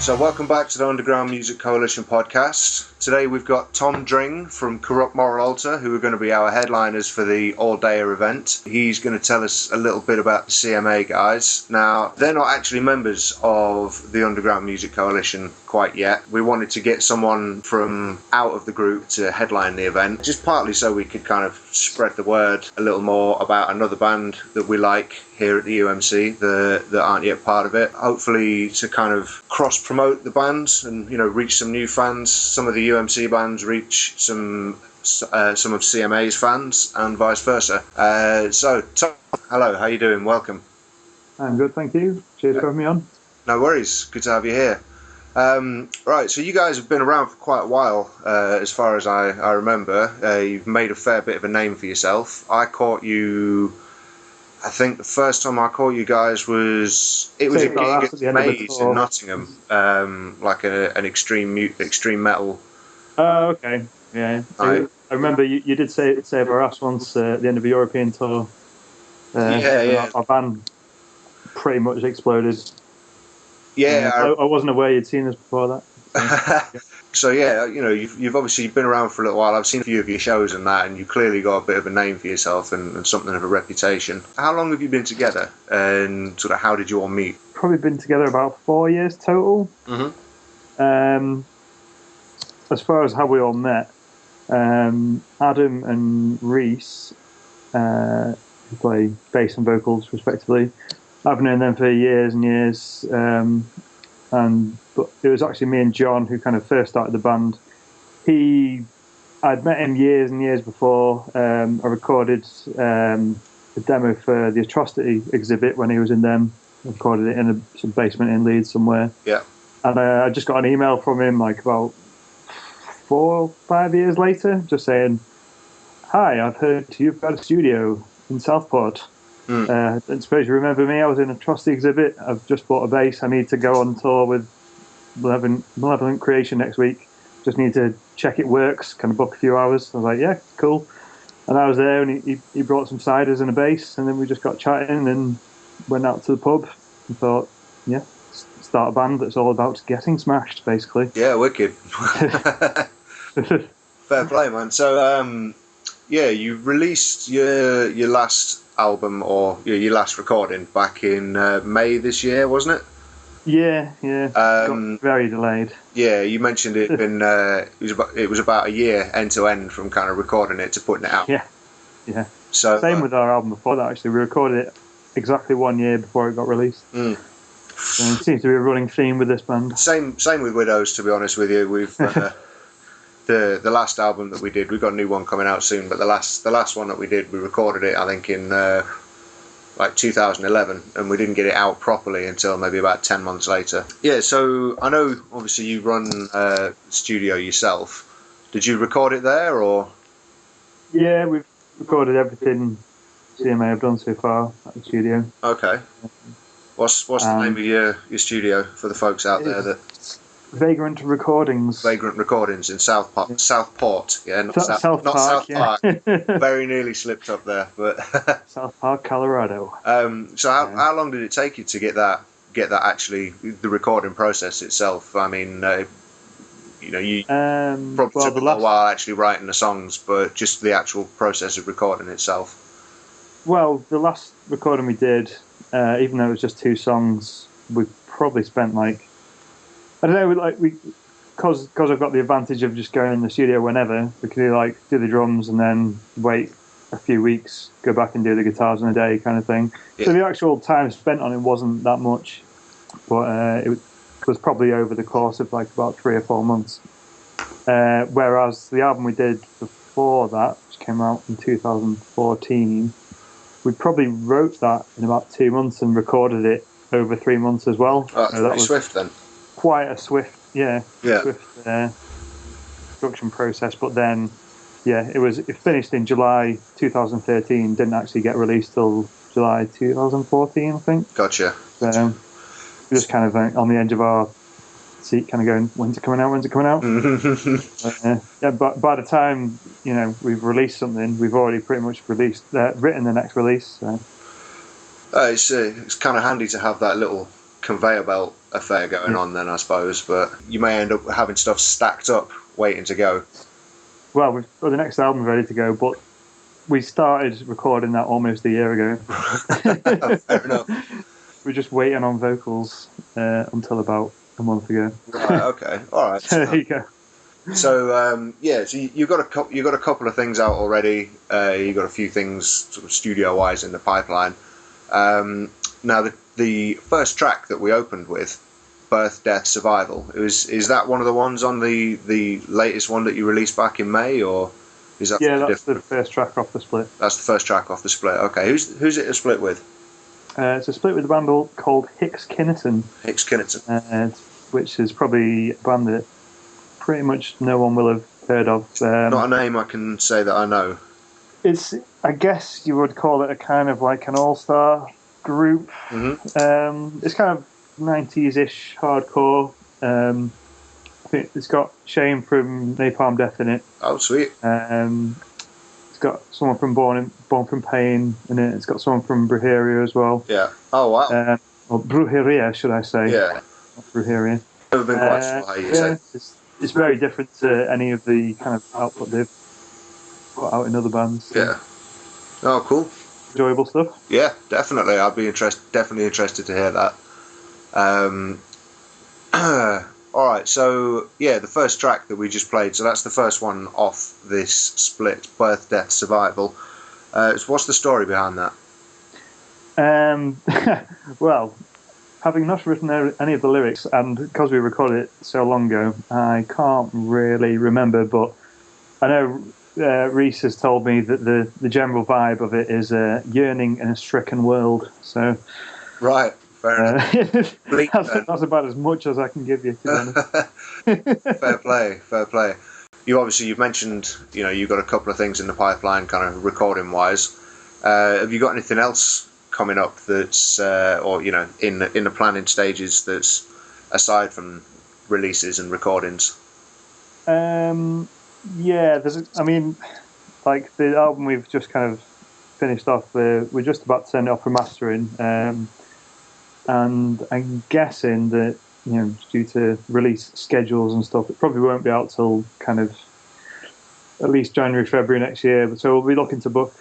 So welcome back to the Underground Music Coalition podcast. Today we've got Tom Dring from Corrupt Moral Altar, who are going to be our headliners for the all-dayer event. He's going to tell us a little bit about the CMA guys. Now, they're not actually members of the Underground Music Coalition quite yet. We wanted to get someone from out of the group to headline the event, just partly so we could kind of spread the word a little more about another band that we like here at the UMC that aren't yet part of it. Hopefully to kind of cross-promote the bands and, you know, reach some new fans. Some of the UMC bands reach some of CMA's fans and vice versa. So, Tom, hello, how you doing? Welcome. I'm good, thank you. Cheers for having me on. No worries, good to have you here. Right, so you guys have been around for quite a while, as far as I remember. You've made a fair bit of a name for yourself. I think the first time I caught you guys was a gig at Maze in Nottingham, like an extreme metal. Oh, okay, yeah. I remember you did save our ass once at the end of a European tour. Our band pretty much exploded. Yeah, I wasn't aware you'd seen us before that. So yeah, you know, you've obviously been around for a little while. I've seen a few of your shows and that, and you clearly got a bit of a name for yourself and something of a reputation. How long have you been together, and sort of how did you all meet? Probably been together about 4 years total. Mm-hmm. As far as how we all met, Adam and Reese, who play bass and vocals respectively, I've known them for years and years. But it was actually me and John who kind of first started the band. I'd met him years and years before. I recorded a demo for the Atrocity exhibit when he was in them. I recorded it in some basement in Leeds somewhere. Yeah. And I just got an email from him like about 4 or 5 years later, just saying, "Hi, I've heard you've got a studio in Southport. I suppose you remember me. I was in a Atrocity exhibit. I've just bought a bass. I need to go on tour with Malevolent Creation next week. Just need to check it works, kind of book a few hours." I was like, "Yeah, cool." And I was there, and he brought some ciders and a bass, and then we just got chatting and went out to the pub and thought, yeah, start a band that's all about getting smashed, basically. Yeah, wicked. Fair play, man. So, you released your last album, or your last recording, back in May this year, wasn't it? Yeah. Got very delayed. Yeah, you mentioned it was about a year end to end from kind of recording it to putting it out. Yeah. So same with our album before that. Actually, we recorded it exactly 1 year before it got released. So it seems to be a running theme with this band. Same with Widows, to be honest with you. We've the last album that we did, we've got a new one coming out soon, but the last one that we did, we recorded it I think in like 2011, and we didn't get it out properly until maybe about 10 months later. Yeah, so I know obviously you run a studio yourself. Did you record it there, or? Yeah, we've recorded everything CMA have done so far at the studio. Okay. What's the name of your studio for the folks out there that? Vagrant Recordings. Vagrant Recordings in Southport. Yeah, not South Park. Very nearly slipped up there, but South Park, Colorado. So how long did it take you to get that actually, the recording process itself? I mean, you probably took a while actually writing the songs, but just the actual process of recording itself. Well, the last recording we did, even though it was just 2 songs, we probably spent like, I don't know, because I've got the advantage of just going in the studio whenever. We could do the drums and then wait a few weeks, go back and do the guitars in a day, kind of thing. Yeah. So the actual time spent on it wasn't that much, but it was probably over the course of like about 3 or 4 months. Whereas the album we did before that, which came out in 2014, we probably wrote that in about 2 months and recorded it over 3 months as well. Oh, so that was swift then. Quite a swift production process, but then it finished in July 2013, didn't actually get released till July 2014, I think. Gotcha. So we're just kind of on the edge of our seat, kind of going, when's it coming out? But by the time we've released something, we've already pretty much written the next release. So. It's kind of handy to have that little conveyor belt affair going on then, I suppose. But you may end up having stuff stacked up, waiting to go. Well, we've got the next album ready to go, but we started recording that almost a year ago. Fair enough. We're just waiting on vocals until about a month ago. Right. Okay. All right. So there you go. So so you've got a couple of things out already. You've got a few things sort of studio wise in the pipeline. Now the first track that we opened with, Birth, Death, Survival, is that one of the ones on the latest one that you released back in May, or is that that's the first track off the split? That's the first track off the split. Okay, who's it a split with? It's a split with a band called Hicks Kinnerton. Hicks Kinnerton, which is probably a band that pretty much no one will have heard of. Not a name I can say that I know. It's, I guess you would call it a kind of like an all-star group. Mm-hmm. It's kind of 90s-ish hardcore. I think it's got Shane from Napalm Death in it. Oh, sweet. It's got someone from Born from Pain in it. It's got someone from Brujeria as well. Yeah. Oh, wow. Or Brujeria, should I say. Yeah. Not Brujeria. Never been quite sure how you say. It's very different to any of the kind of output they've put out in other bands. Yeah. Oh, cool. Enjoyable stuff. Yeah, definitely. I'd be definitely interested to hear that. All right, so the first track that we just played, so that's the first one off this split, Birth, Death, Survival. What's the story behind that? Well, having not written any of the lyrics, and because we recorded it so long ago, I can't really remember, but I know Reese has told me that the general vibe of it is yearning in a stricken world. So, right, fair enough. That's about as much as I can give you, to be honest. Fair play. You've mentioned, you've got a couple of things in the pipeline, kind of recording wise. Have you got anything else coming up that's in the planning stages that's aside from releases and recordings? Like the album we've just kind of finished off, we're just about to send it off for mastering, and I'm guessing that due to release schedules and stuff, it probably won't be out till kind of at least January, February next year. So we'll be looking to book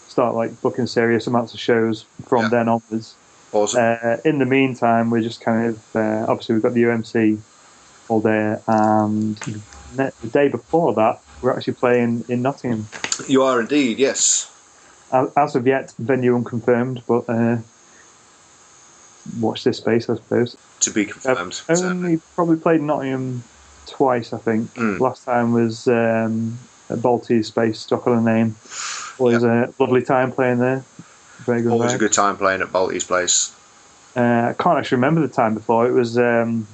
start booking serious amounts of shows from then onwards. Awesome. In the meantime, we're just kind of obviously we've got the UMC all day, and the day before that we're actually playing in Nottingham. You are indeed, yes. As of yet, venue unconfirmed, but watch this space, I suppose. To be confirmed. I've only probably played Nottingham twice, I think. Last time was at Balti's space, stuck on a name. Was a lovely time playing there. Very good. Always a good time playing at Balti's place. I can't actually remember the time before. It was one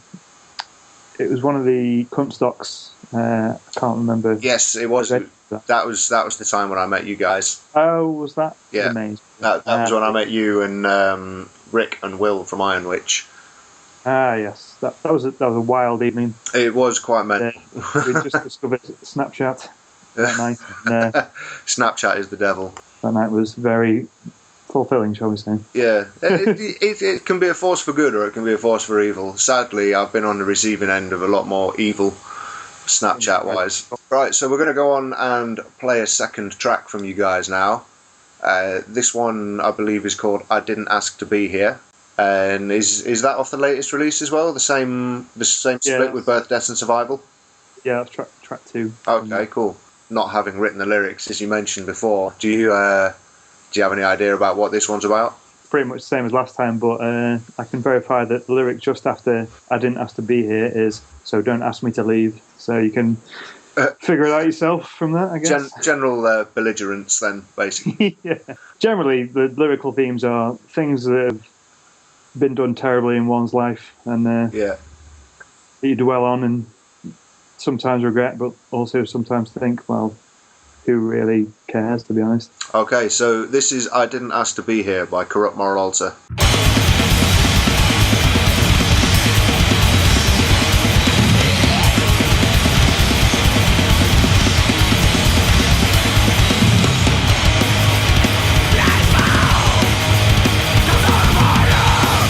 of the Kunststocks. I can't remember. Yes, it was. That was the time when I met you guys. Oh, was that? Yeah. Amazing. That was when I met you and Rick and Will from Iron Witch. Ah, yes. That was a wild evening. It was quite mental. We just discovered Snapchat that night. And, Snapchat is the devil. That night was very fulfilling, shall we say. Yeah. It can be a force for good or it can be a force for evil. Sadly, I've been on the receiving end of a lot more evil, Snapchat-wise. Right, so we're going to go on and play a second track from you guys now. This one, I believe, is called I Didn't Ask to Be Here. And is that off the latest release as well? The same split with Birth, Death and Survival? Yeah, that's track 2. Okay, cool. Not having written the lyrics, as you mentioned before, do you have any idea about what this one's about? Pretty much the same as last time, but I can verify that the lyric just after I didn't ask to be here is so don't ask me to leave. So you can figure it out yourself from that, I guess. General belligerence then, basically. Yeah. Generally, the lyrical themes are things that have been done terribly in one's life and that you dwell on and sometimes regret, but also sometimes think, well, who really cares, to be honest? Okay, so this is I Didn't Ask to Be Here by Corrupt Moral Altar. Let's move to tomorrow.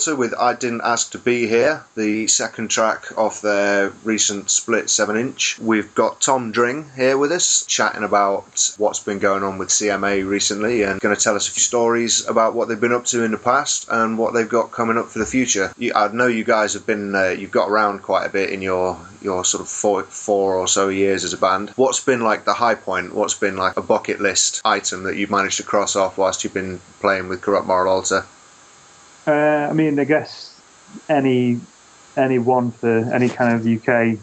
Alter with I Didn't Ask to Be Here, the second track off their recent split 7-inch. We've got Tom Dring here with us, chatting about what's been going on with CMA recently, and going to tell us a few stories about what they've been up to in the past and what they've got coming up for the future. I know you guys have been, you've got around quite a bit in your sort of four or so years as a band. What's been like the high point? What's been like a bucket list item that you've managed to cross off whilst you've been playing with Corrupt Moral Alter? I mean, I guess any one for any kind of UK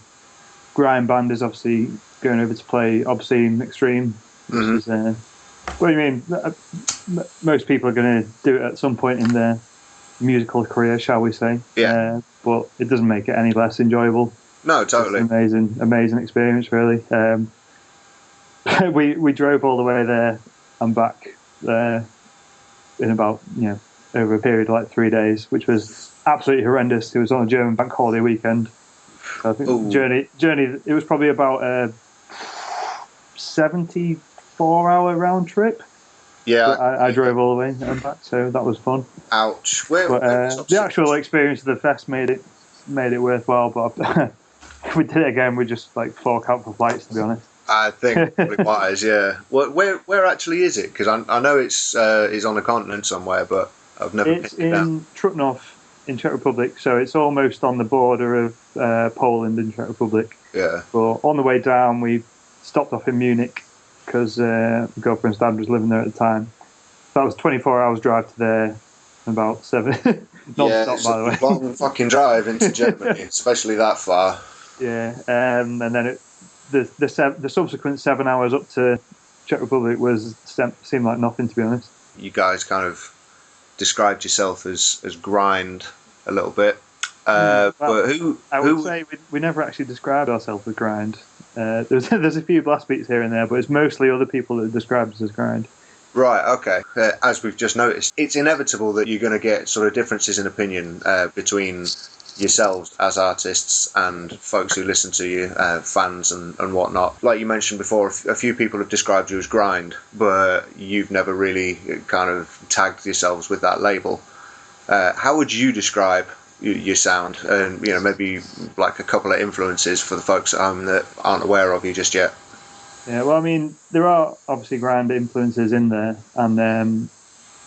grind band is obviously going over to play Obscene Extreme. Mm-hmm. Which is, what do you mean? Most people are going to do it at some point in their musical career, shall we say? Yeah. But it doesn't make it any less enjoyable. No, totally. It's an amazing experience, really. We drove all the way there and back in about, over a period of like 3 days, which was absolutely horrendous. It was on a German bank holiday weekend. So I think the journey, it was probably about a 74-hour round trip. Yeah. I drove all the way and back, so that was fun. Ouch. The actual experience of the fest made it worthwhile, but if we did it again, we'd just like fork out for flights, to be honest. I think probably wise, yeah. Where actually is it? Because I know it's on a continent somewhere, but I've never pinned it down. It's in Trutnov in Czech Republic, so it's almost on the border of Poland and Czech Republic. Yeah. But on the way down, we stopped off in Munich because my girlfriend's dad was living there at the time. So that was 24 hours drive to there, and about 7 non-stop, by the way. Long fucking drive into Germany, especially that far. Yeah, and then the subsequent 7 hours up to Czech Republic seemed like nothing, to be honest. You guys kind of described yourself as grind a little bit, but I would say we never actually described ourselves as grind. There's a few blast beats here and there, but it's mostly other people that describe us as grind. Right, okay. As we've just noticed, it's inevitable that you're going to get sort of differences in opinion between yourselves as artists and folks who listen to you, fans and whatnot. Like you mentioned before, a few people have described you as grind, but you've never really kind of tagged yourselves with that label. How would you describe your sound? And maybe like a couple of influences for the folks at home that aren't aware of you just yet. Yeah, well, I mean, there are obviously grind influences in there, and in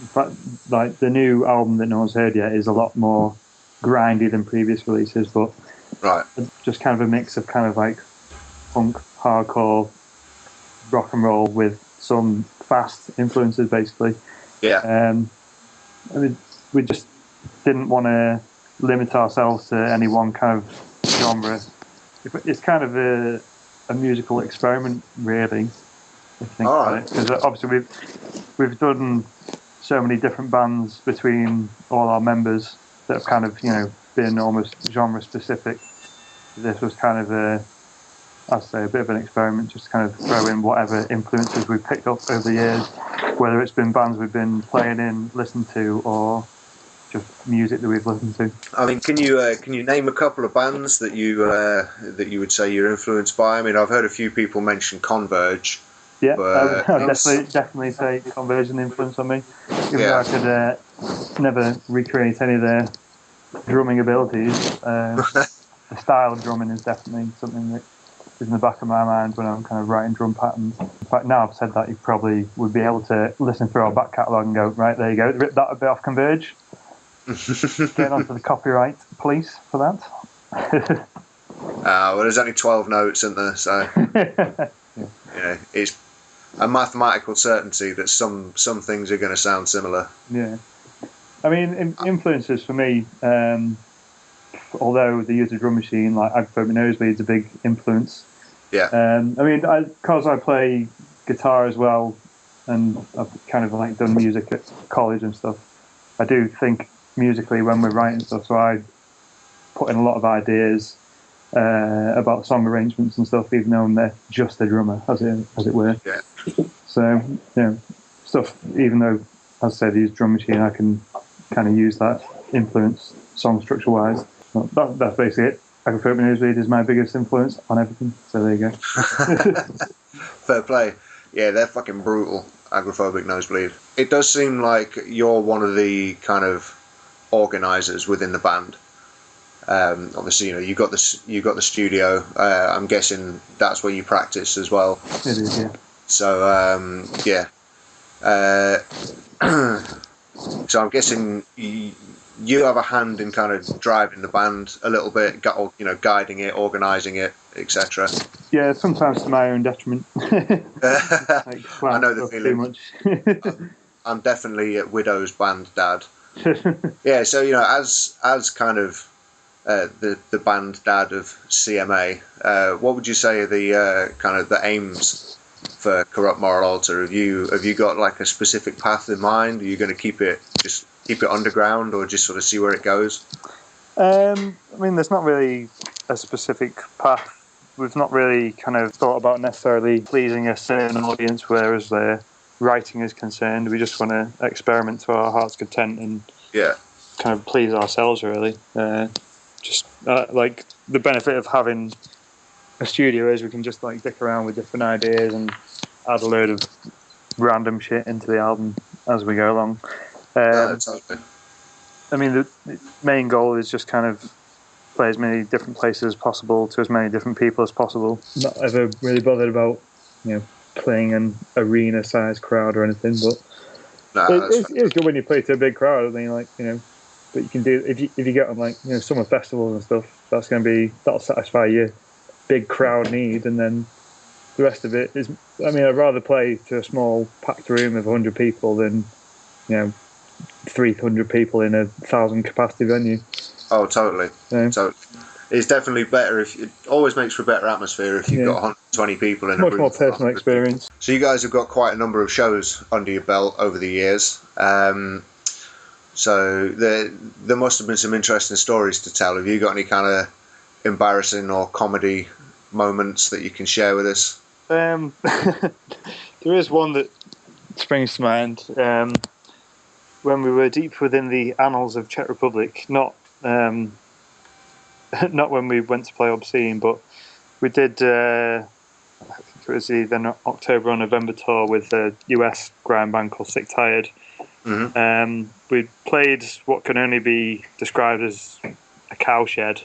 fact, like the new album that no one's heard yet is a lot more grindy than previous releases, but right, just kind of a mix of kind of like punk, hardcore, rock and roll with some fast influences, basically. Yeah. I mean, we just didn't want to limit ourselves to any one kind of genre. It's kind of a musical experiment, really, if you think about it. Because obviously we've done so many different bands between all our members that have kind of, been almost genre specific. This was kind of I'd say a bit of an experiment, just to kind of throw in whatever influences we've picked up over the years, whether it's been bands we've been playing in, listened to, or just music that we've listened to. I mean, can you name a couple of bands that you would say you're influenced by? I mean, I've heard a few people mention Converge. Yeah, I'd definitely say Conversion influence on me. Even though I could never recreate any of their drumming abilities, the style of drumming is definitely something that is in the back of my mind when I'm kind of writing drum patterns. In fact, now I've said that, you probably would be able to listen through our back catalogue and go, right, there you go, rip that a bit off Converge. Get onto the copyright police for that. Well, there's only 12 notes in there, so it's a mathematical certainty that some things are going to sound similar. Yeah, I mean, influences for me. Although they use a drum machine, like Agaphobe Nosebleed's a big influence. Yeah. I mean, because I play guitar as well, and I've kind of like done music at college and stuff. I do think musically when we're writing stuff, so I put in a lot of ideas about song arrangements and stuff, even though I'm just a drummer, as it were. Yeah. So stuff. Even though, as I say, they use drum machine, I can kind of use that influence song structure wise. That's basically it. Agaphobe Nosebleed is my biggest influence on everything. So there you go. Fair play. Yeah, they're fucking brutal. Agoraphobic Nosebleed. It does seem like you're one of the kind of organisers within the band. Obviously, you got the studio. I'm guessing that's where you practice as well. It is, yeah. So yeah. So I'm guessing you have a hand in kind of driving the band a little bit, guiding it, organising it, etc. Yeah, sometimes to my own detriment. I know the feeling. Too much. I'm definitely a widow's band dad. Yeah, so as kind of the band dad of CMA, what would you say are the kind of the aims for Corrupt Moral Altar? Have you got like a specific path in mind? Are you going to keep it underground, or just sort of see where it goes? I mean, there's not really a specific path. We've not really kind of thought about necessarily pleasing a certain audience, whereas the writing is concerned. We just want to experiment to our heart's content and kind of please ourselves, really. Like the benefit of having a studio is we can just like dick around with different ideas and add a load of random shit into the album as we go along. I mean, the main goal is just kind of play as many different places as possible to as many different people as possible. Not ever really bothered about playing an arena-sized crowd or anything, but it's good when you play to a big crowd. I mean, but you can do if you get on like summer festivals and stuff. That'll satisfy your big crowd need, and then the rest of it is. I mean, I'd rather play to a small packed room of 100 people than 300 people in a 1,000 capacity venue. Oh, totally. Yeah. Totally. It's definitely better it always makes for a better atmosphere if you've got 120 people in a room. Much more personal experience. So you guys have got quite a number of shows under your belt over the years. So there must have been some interesting stories to tell. Have you got any kind of embarrassing or comedy moments that you can share with us? There is one that springs to mind. When we were deep within the annals of Czech Republic, not when we went to play Obscene, but we did, I think it was either October or November tour with a US grime band called Sick Tired. Mm-hmm. We played what can only be described as a cowshed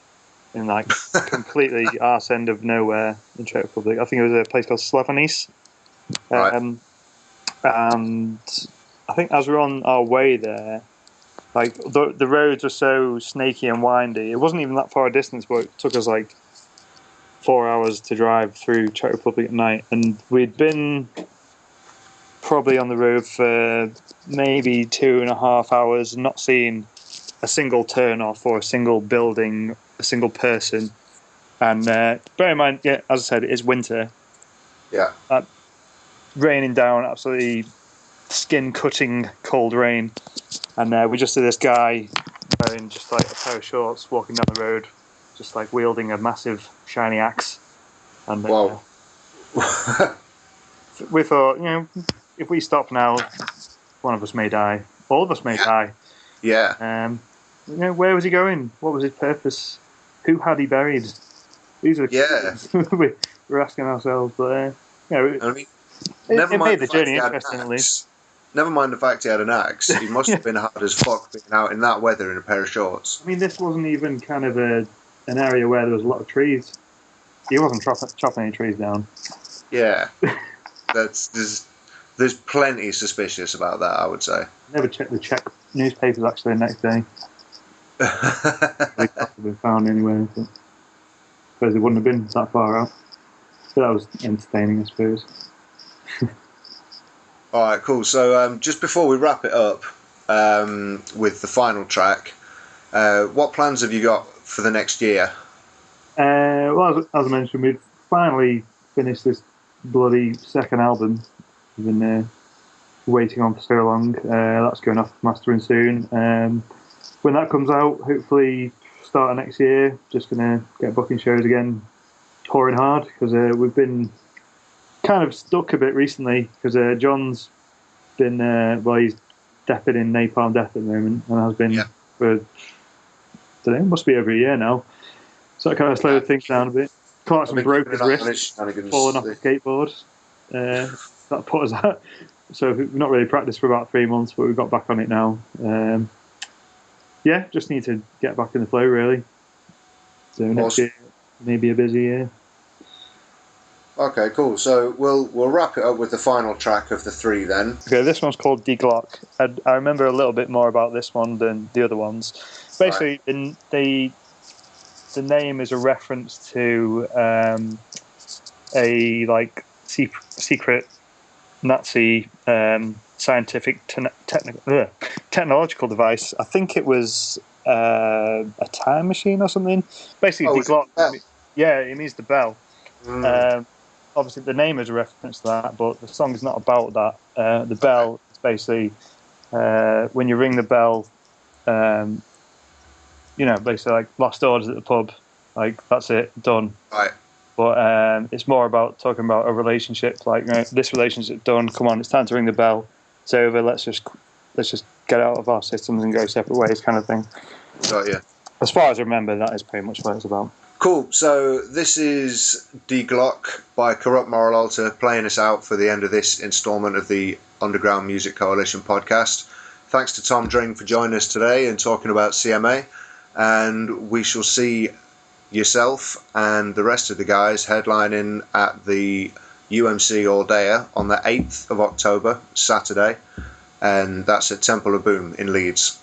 in like completely arse end of nowhere in Czech Republic. I think it was a place called Slavonice. Right. And I think as we were on our way there, like the roads were so snaky and windy. It wasn't even that far a distance, but it took us like 4 hours to drive through Czech Republic at night. And we'd been probably on the road for maybe 2.5 hours, not seeing a single turn off or a single building, a single person. And bear in mind, as I said, it is winter. Yeah. Raining down, absolutely skin-cutting cold rain. And we just see this guy wearing just like a pair of shorts walking down the road, just like wielding a massive shiny axe. And wow. We thought, if we stop now, one of us may die. All of us may die. Yeah. Where was he going? What was his purpose? Who had he buried? These are questions we're asking ourselves. But I mean, it made the journey interesting, at least. Never mind the fact he had an axe. He must have been hard as fuck being out in that weather in a pair of shorts. I mean, this wasn't even kind of an area where there was a lot of trees. He wasn't chopping any trees down. Yeah. There's plenty suspicious about that, I would say. Never checked the Czech newspapers actually the next day. They could have been found anywhere. But I suppose it wouldn't have been that far out. But that was entertaining, I suppose. All right, cool. So just before we wrap it up with the final track, what plans have you got for the next year? Well, as I mentioned, we've finally finished this bloody second album we've been waiting on for so long. That's going off mastering soon. When that comes out, hopefully start of next year, just going to get booking shows again, touring hard, because we've been kind of stuck a bit recently, because John's been, he's depping in Napalm Death at the moment, and has been for, I don't know, must be over a year now. So that kind of slowed things down a bit. Clarkson broke his wrist, falling off the skateboard. That put us out. So we've not really practiced for about 3 months, but we've got back on it now. yeah, just need to get back in the flow, really. So next year, maybe a busy year. Okay, cool. So we'll wrap it up with the final track of the 3 then. Okay, this one's called Die Glock. I remember a little bit more about this one than the other ones. Basically, the name is a reference to a like secret Nazi scientific technological device. I think it was a time machine or something. Basically, Die Glock. Yeah, it means the bell. Obviously, the name is a reference to that, but the song is not about that. The bell is basically when you ring the bell, basically like lost orders at the pub, like that's it, done. Right. But it's more about talking about a relationship, like this relationship done. Come on, it's time to ring the bell. It's over. Let's just get out of our systems and go separate ways, kind of thing. Got you. As far as I remember, that is pretty much what it's about. Cool. So this is Die Glock by Corrupt Moral Altar playing us out for the end of this instalment of the Underground Music Coalition podcast. Thanks to Tom Dring for joining us today and talking about CMA. And we shall see yourself and the rest of the guys headlining at the UMC All Dayer on the 8th of October, Saturday. And that's at Temple of Boom in Leeds.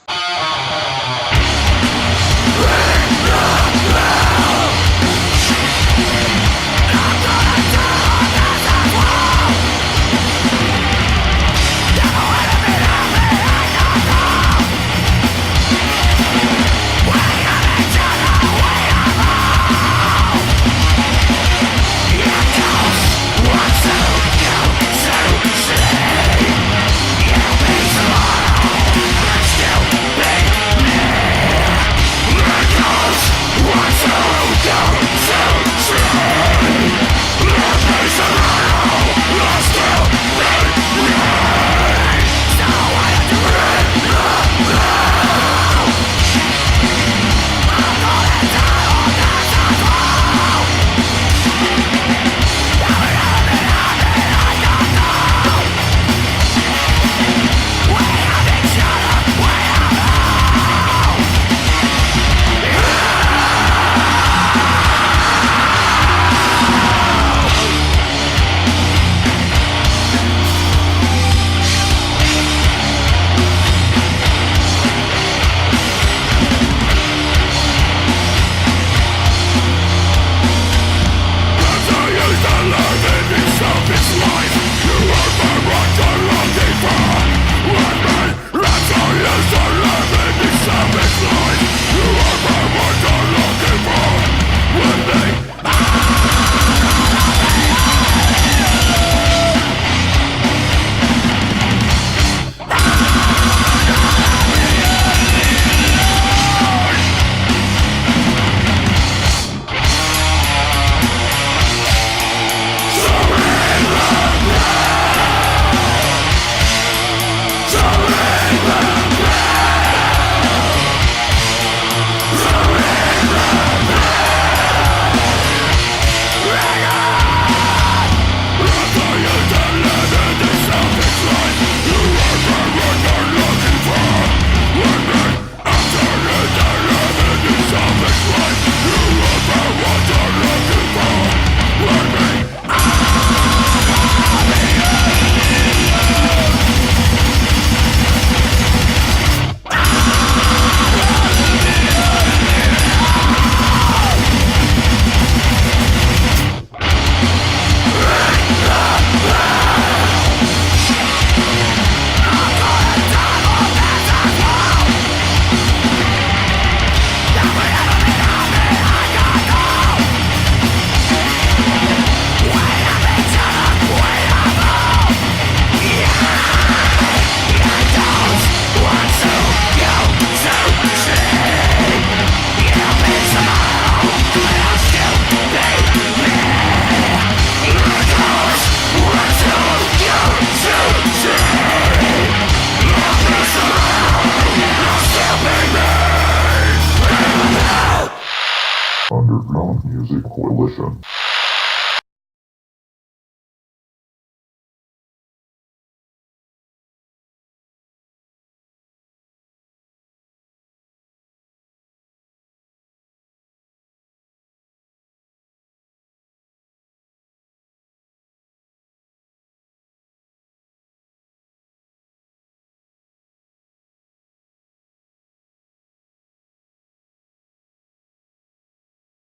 Underground Music Coalition.